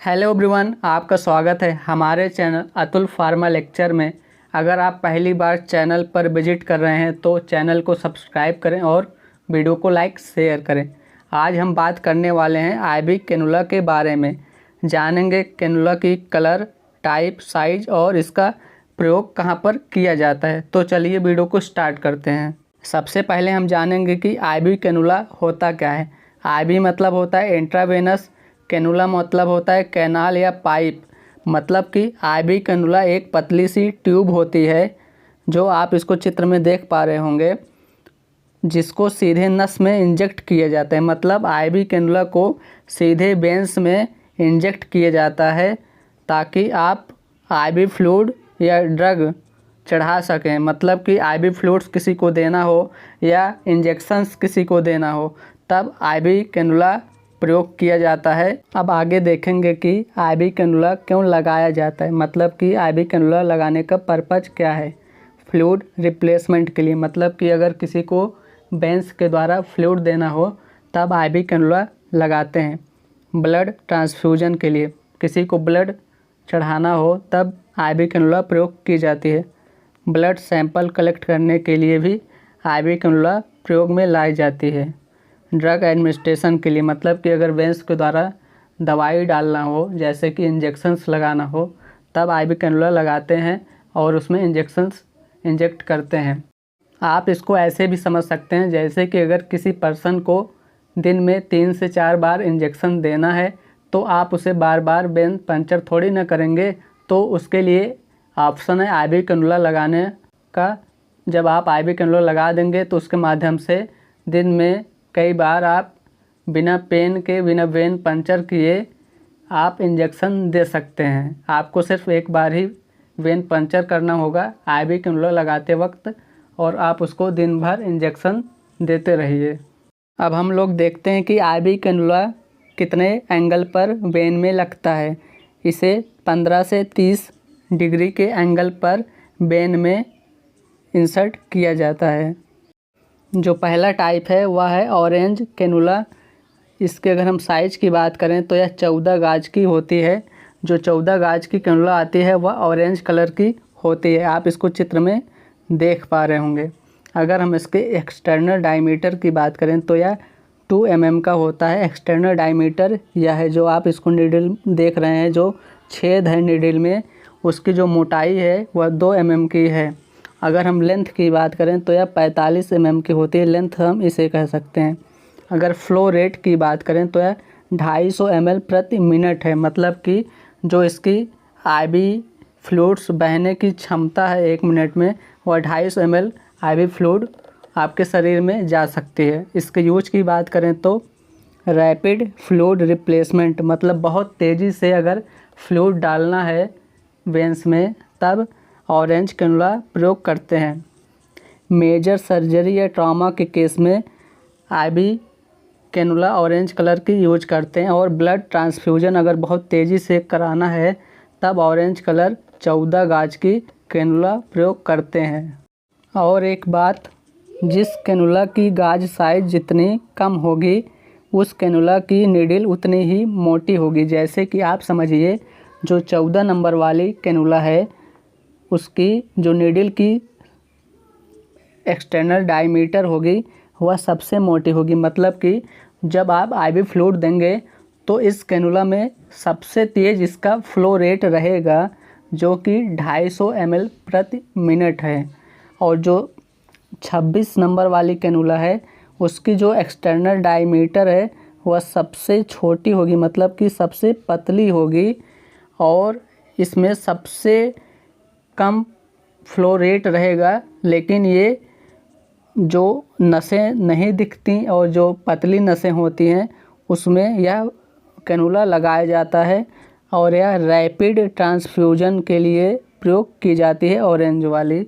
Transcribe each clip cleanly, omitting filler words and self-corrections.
Hello everyone, आपका स्वागत है हमारे चैनल अतुल फार्मा लेक्चर में। अगर आप पहली बार चैनल पर विजिट कर रहे हैं तो चैनल को सब्सक्राइब करें और वीडियो को लाइक शेयर करें। आज हम बात करने वाले हैं आईवी कैनुला के बारे में। जानेंगे कैनुला की कलर, टाइप, साइज और इसका प्रयोग कहाँ पर किया जाता है। तो चलिए वीडियो को स्टार्ट करते हैं। सबसे पहले हम जानेंगे कि आईवी कैनुला होता क्या है। आईवी मतलब होता है इंट्रावेनस, कैनुला मतलब होता है कैनाल या पाइप। मतलब कि आईवी कैनुला एक पतली सी ट्यूब होती है जो आप इसको चित्र में देख पा रहे होंगे, जिसको सीधे नस में इंजेक्ट किया जाता है। मतलब आईवी कैनुला को सीधे वेंस में इंजेक्ट किया जाता है ताकि आप आईवी फ्लूइड या ड्रग चढ़ा सकें। मतलब कि आईवी फ्लूइड्स किसी को देना हो या इंजेक्शंस किसी को देना हो तब आईवी कैनुला प्रयोग किया जाता है। अब आगे देखेंगे कि आईवी कैनुला क्यों लगाया जाता है। मतलब कि आईवी कैनुला लगाने का पर्पज़ क्या है। फ्लूइड रिप्लेसमेंट के लिए, मतलब कि अगर किसी को वेंस के द्वारा फ्लूइड देना हो तब आईवी कैनुला लगाते हैं। ब्लड ट्रांसफ्यूजन के लिए, किसी को ब्लड चढ़ाना हो तब आईवी कैनुला प्रयोग की जाती है। ब्लड सैंपल कलेक्ट करने के लिए भी आईवी कैनुला प्रयोग में लाई जाती है। ड्रग एडमिनिस्ट्रेशन के लिए, मतलब कि अगर वेंस के द्वारा दवाई डालना हो, जैसे कि इंजेक्शंस लगाना हो, तब आईवी कैनुला लगाते हैं और उसमें इंजेक्शंस इंजेक्ट करते हैं। आप इसको ऐसे भी समझ सकते हैं जैसे कि अगर किसी पर्सन को दिन में 3 से 4 बार इंजेक्शन देना है तो आप उसे बार बार वेन पंचर थोड़ी ना करेंगे। तो उसके लिए ऑप्शन है आईवी कैनुला लगाने का। जब आप आईवी कैनुला लगा देंगे तो उसके माध्यम से दिन में कई बार आप बिना पेन के, बिना वेन पंचर किए आप इंजेक्शन दे सकते हैं। आपको सिर्फ एक बार ही वेन पंचर करना होगा आईवी कैनुला लगाते वक्त और आप उसको दिन भर इंजेक्शन देते रहिए। अब हम लोग देखते हैं कि आईवी कैनुला कितने एंगल पर वेन में लगता है। इसे 15 से 30 डिग्री के एंगल पर वेन में इंसर्ट किया जाता है। जो पहला टाइप है वह है ऑरेंज कैनुला। इसके अगर हम साइज़ की बात करें तो यह 14 गाज की होती है। जो 14 गाज की कैनुला आती है वह ऑरेंज कलर की होती है। आप इसको चित्र में देख पा रहे होंगे। अगर हम इसके एक्सटर्नल डायमीटर की बात करें तो यह 2 mm का होता है। एक्सटर्नल डायमीटर यह है जो आप इसको नीडल देख रहे हैं, जो छेद है नीडल में, उसकी जो मोटाई है वह 2 mm की है। अगर हम लेंथ की बात करें तो यह 45 mm की होती है। लेंथ हम इसे कह सकते हैं। अगर फ्लो रेट की बात करें तो यह 250 ml प्रति मिनट है। मतलब कि जो इसकी आईवी फ्लूइड्स बहने की क्षमता है 1 मिनट में, वह 250 ml आईवी फ्लूइड आपके शरीर में जा सकती है। इसके यूज की बात करें तो रैपिड फ्लूइड रिप्लेसमेंट, मतलब बहुत तेज़ी से अगर फ्लूइड डालना है वेंस में तब ऑरेंज कैनुला प्रयोग करते हैं। मेजर सर्जरी या ट्रॉमा के केस में आईवी कैनुला ऑरेंज कलर की यूज करते हैं। और ब्लड ट्रांसफ्यूजन अगर बहुत तेज़ी से कराना है तब ऑरेंज कलर 14 गाज की कैनुला प्रयोग करते हैं। और एक बात, जिस कैनुला की गाज साइज जितनी कम होगी उस कैनुला की नीडल उतनी ही मोटी होगी। जैसे कि आप समझिए, जो 14 नंबर वाली कैनुला है उसकी जो नीडल की एक्सटर्नल डायमीटर होगी वह सबसे मोटी होगी। मतलब कि जब आप आईवी फ्लूइड देंगे तो इस कैनुला में सबसे तेज़ इसका फ्लो रेट रहेगा, जो कि 250 ml प्रति मिनट है। और जो 26 नंबर वाली कैनुला है उसकी जो एक्सटर्नल डायमीटर है वह सबसे छोटी होगी, मतलब कि सबसे पतली होगी और इसमें सबसे कम फ्लो रेट रहेगा। लेकिन ये जो नसें नहीं दिखती और जो पतली नसें होती हैं उसमें यह कैनुला लगाया जाता है और यह रैपिड ट्रांसफ्यूजन के लिए प्रयोग की जाती है ऑरेंज वाली।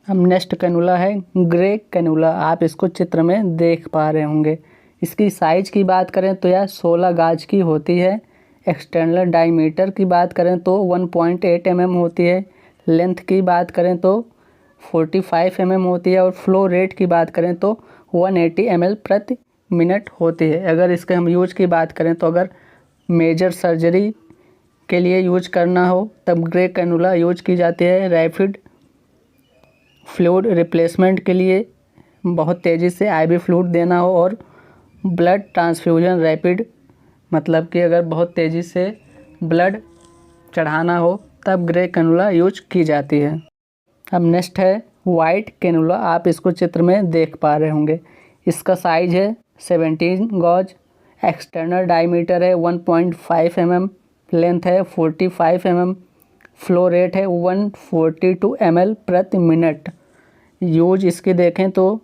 हम नेक्स्ट कैनुला है ग्रे कैनुला। आप इसको चित्र में देख पा रहे होंगे। इसकी साइज़ की बात करें तो यह 16 गाज की होती है। एक्सटर्नल डायमीटर की बात करें तो 1.8 mm होती है। लेंथ की बात करें तो 45 mm होती है। और फ्लो रेट की बात करें तो 180 ml प्रति मिनट होती है। अगर इसके हम यूज की बात करें तो अगर मेजर सर्जरी के लिए यूज करना हो तब ग्रे कैनुला यूज की जाती है। रैपिड फ्लूइड रिप्लेसमेंट के लिए बहुत तेज़ी से आईवी फ्लूइड देना हो और ब्लड ट्रांसफ्यूजन रैपिड मतलब कि अगर बहुत तेज़ी से ब्लड चढ़ाना हो तब ग्रे कैनुला यूज की जाती है। अब नेक्स्ट है वाइट कैनुला। आप इसको चित्र में देख पा रहे होंगे। इसका साइज है 17 गॉज, एक्सटर्नल डायमीटर है 1.5 mm, लेंथ है 45 mm, फ्लो रेट है 142 ml प्रति मिनट। यूज इसकी देखें तो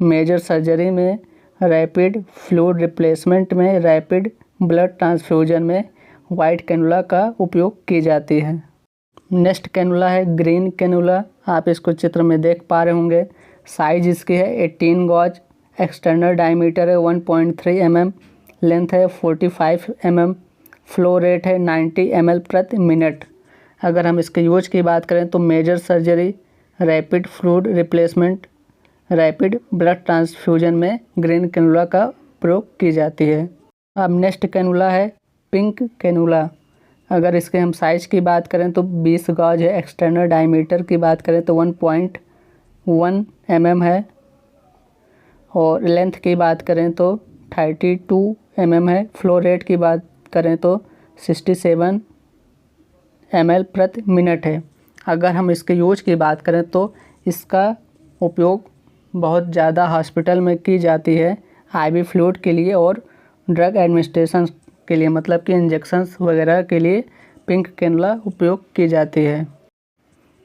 मेजर सर्जरी में, रैपिड फ्लूइड रिप्लेसमेंट में, रैपिड ब्लड ट्रांसफ्यूजन में वाइट कैनुला का उपयोग की जाती है। नेक्स्ट कैनुला है ग्रीन कैनुला। आप इसको चित्र में देख पा रहे होंगे। साइज इसकी है 18 गॉज, एक्सटर्नल डायमीटर है 1.3 mm, लेंथ है 45 mm, फ्लो रेट है 90 ml प्रति मिनट। अगर हम इसके यूज की बात करें तो major surgery, rapid fluid replacement, rapid blood transfusion में ग्रीन कैनुला का प्रयोग की जाती है। अब नेक्स्ट कैनुला है पिंक कैनुला। अगर इसके हम साइज़ की बात करें तो 20 गॉज है, एक्सटर्नल डायमीटर की बात करें तो 1.1 mm है और लेंथ की बात करें तो 32 mm है। फ्लो रेट की बात करें तो 67 ml प्रति मिनट है। अगर हम इसके यूज की बात करें तो इसका उपयोग बहुत ज़्यादा हॉस्पिटल में की जाती है आईवी फ्लूइड के लिए और ड्रग एडमिनिस्ट्रेशन के लिए, मतलब कि इंजेक्शंस वगैरह के लिए पिंक कैनुला उपयोग की जाती है।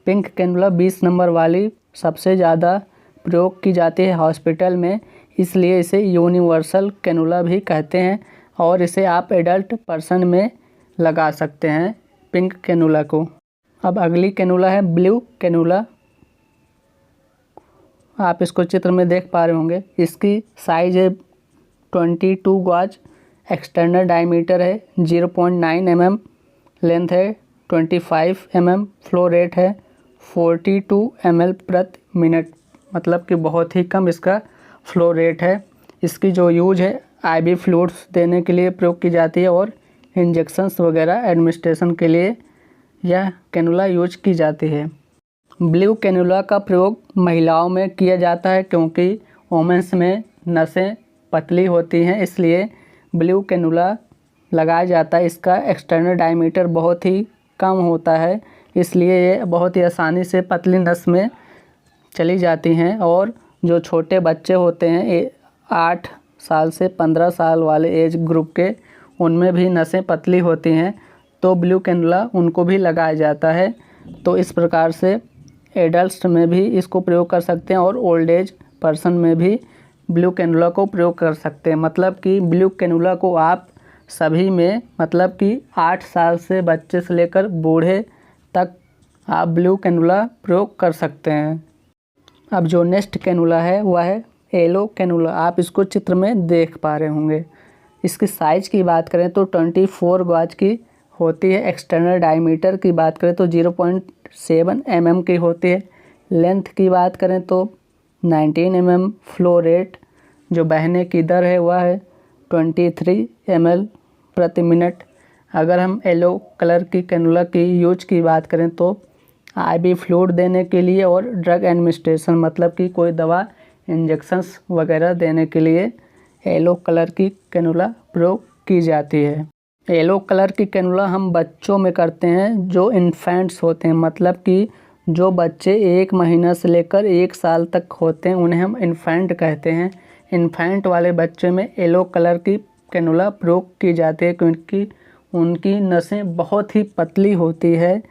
पिंक कैनुला 20 नंबर वाली सबसे ज़्यादा प्रयोग की जाती है हॉस्पिटल में, इसलिए इसे यूनिवर्सल कैनुला भी कहते हैं और इसे आप एडल्ट पर्सन में लगा सकते हैं पिंक कैनुला को। अब अगली कैनुला है ब्लू कैनुला। आप इसको चित्र में देख पा रहे होंगे। इसकी साइज है 22 गॉज, एक्सटर्नल डायमीटर है 0.9 mm, लेंथ है 25 mm, फ्लो रेट है 42 ml प्रति मिनट, मतलब कि बहुत ही कम इसका फ्लो रेट है। इसकी जो यूज है आईवी फ्लूइड्स देने के लिए प्रयोग की जाती है और इंजेक्शंस वगैरह एडमिनिस्ट्रेशन के लिए यह कैनुला यूज की जाती है। ब्लू कैनुला का प्रयोग महिलाओं में किया जाता है क्योंकि वोमेंस में नसें पतली होती हैं, इसलिए ब्लू कैनुला लगाया जाता है। इसका एक्सटर्नल डायमीटर बहुत ही कम होता है, इसलिए ये बहुत ही आसानी से पतली नस में चली जाती हैं और जो छोटे बच्चे होते हैं 8 साल से 15 साल वाले एज ग्रुप के, उनमें भी नसें पतली होती हैं तो ब्लू कैनुला उनको भी लगाया जाता है। तो इस प्रकार से एडल्ट में भी इसको प्रयोग कर सकते हैं और ओल्ड एज पर्सन में भी ब्लू कैनुला को प्रयोग कर सकते हैं। मतलब कि ब्लू कैनुला को आप सभी में, मतलब कि 8 साल से बच्चे से लेकर बूढ़े तक आप ब्लू कैनुला प्रयोग कर सकते हैं। अब जो नेक्स्ट कैनुला है वह है येलो कैनुला। आप इसको चित्र में देख पा रहे होंगे। इसकी साइज़ की बात करें तो 24 गॉज की होती है। एक्सटर्नल डायमीटर की बात करें तो 0.7 mm की होती है। लेंथ की बात करें तो 19 mm, फ्लो रेट जो बहने की दर है वह है 23 ml प्रति मिनट। अगर हम येलो कलर की कैनुला की यूज की बात करें तो आईवी फ्लूइड देने के लिए और ड्रग एडमिनिस्ट्रेशन, मतलब कि कोई दवा इंजेक्शंस वगैरह देने के लिए येलो कलर की कैनुला प्रयोग की जाती है। येलो कलर की कैनुला हम बच्चों में करते हैं जो इन्फेंट्स होते हैं, मतलब कि जो बच्चे 1 महीना से लेकर 1 साल तक होते हैं उन्हें हम इन्फेंट कहते हैं। इन्फेंट वाले बच्चे में येलो कलर की कैनुला प्रयोग की जाती है क्योंकि उनकी नसें बहुत ही पतली होती है,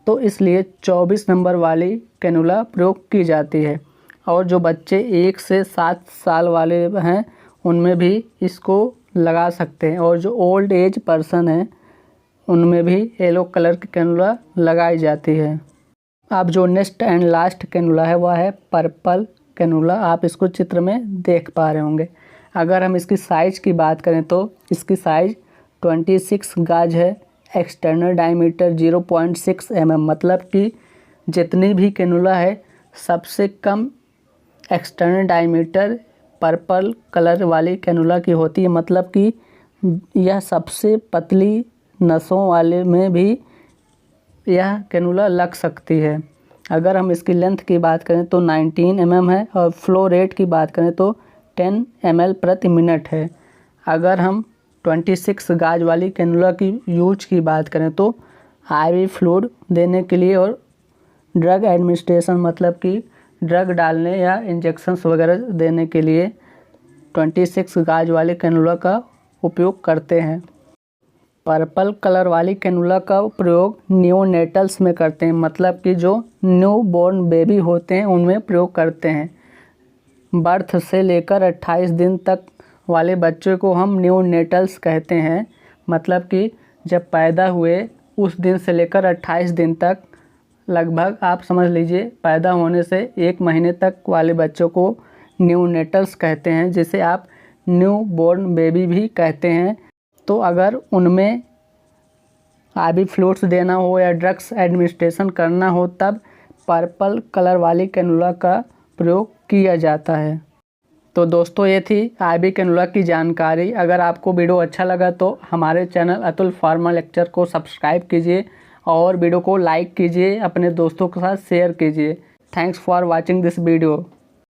तो इसलिए 24 नंबर वाली कैनुला प्रयोग की जाती है। और जो बच्चे 1 से 7 साल वाले हैं उनमें भी इसको लगा सकते हैं और जो ओल्ड एज पर्सन हैं उनमें भी येलो कलर की कैनुला लगाई जाती है। अब जो नेक्स्ट एंड लास्ट कैनुला है वह है पर्पल कैनुला। आप इसको चित्र में देख पा रहे होंगे। अगर हम इसकी साइज़ की बात करें तो इसकी साइज़ 26 गॉज है। एक्सटर्नल डायमीटर 0.6 mm, मतलब कि जितनी भी कैनुला है सबसे कम एक्सटर्नल डायमीटर पर्पल कलर वाली कैनुला की होती है, मतलब कि यह सबसे पतली नसों वाले में भी यह कैनुला लग सकती है। अगर हम इसकी लेंथ की बात करें तो 19 mm है और फ्लो रेट की बात करें तो 10 ml प्रति मिनट है। अगर हम 26 गाज वाली कैनुला की यूज की बात करें तो IV फ्लूइड देने के लिए और ड्रग एडमिनिस्ट्रेशन मतलब कि ड्रग डालने या इंजेक्शंस वगैरह देने के लिए 26 गाज वाले कैनुला का उपयोग करते हैं। पर्पल कलर वाली कैनुला का प्रयोग न्यूनेटल्स में करते हैं, मतलब कि जो न्यू बॉर्न बेबी होते हैं उनमें प्रयोग करते हैं। बर्थ से लेकर 28 दिन तक वाले बच्चों को हम न्यूनेटल्स कहते हैं, मतलब कि जब पैदा हुए उस दिन से लेकर 28 दिन तक, लगभग आप समझ लीजिए पैदा होने से 1 महीने तक वाले बच्चों को न्यूनेटल्स कहते हैं, जिसे आप न्यू बॉर्न बेबी भी कहते हैं। तो अगर उनमें IV फ्लूइड्स देना हो या ड्रग्स एडमिनिस्ट्रेशन करना हो तब पर्पल कलर वाली कैनुला का प्रयोग किया जाता है। तो दोस्तों ये थी IV कैनुला की जानकारी। अगर आपको वीडियो अच्छा लगा तो हमारे चैनल अतुल फार्मा लेक्चर को सब्सक्राइब कीजिए और वीडियो को लाइक कीजिए, अपने दोस्तों के साथ शेयर कीजिए। Thanks for watching this video.